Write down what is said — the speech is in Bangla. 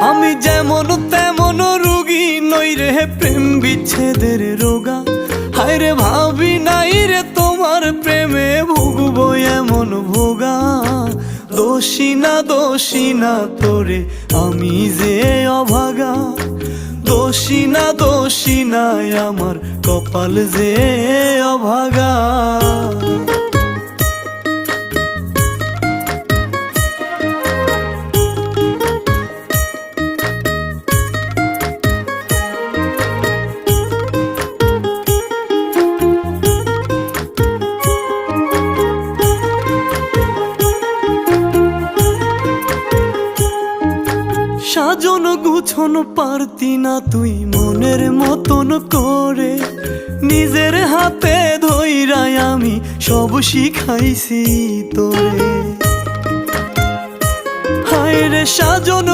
আমি যেমন তেমন রোগী নই রে প্রেম বিচ্ছেদের রোগা। হায় রে ভাবি নাই রে তোমার প্রেমে ভুগবো এমন ভোগা। দোষী না তোরে আমি যে অভাগা। দোষী না আমার কপাল যে অভাগা। সাজন গুছন পারতি না তুই মনের মতন করে। নিজের হাতে ধইরাই আমি সব শিখাইছি তোরে। হায় রে সাজন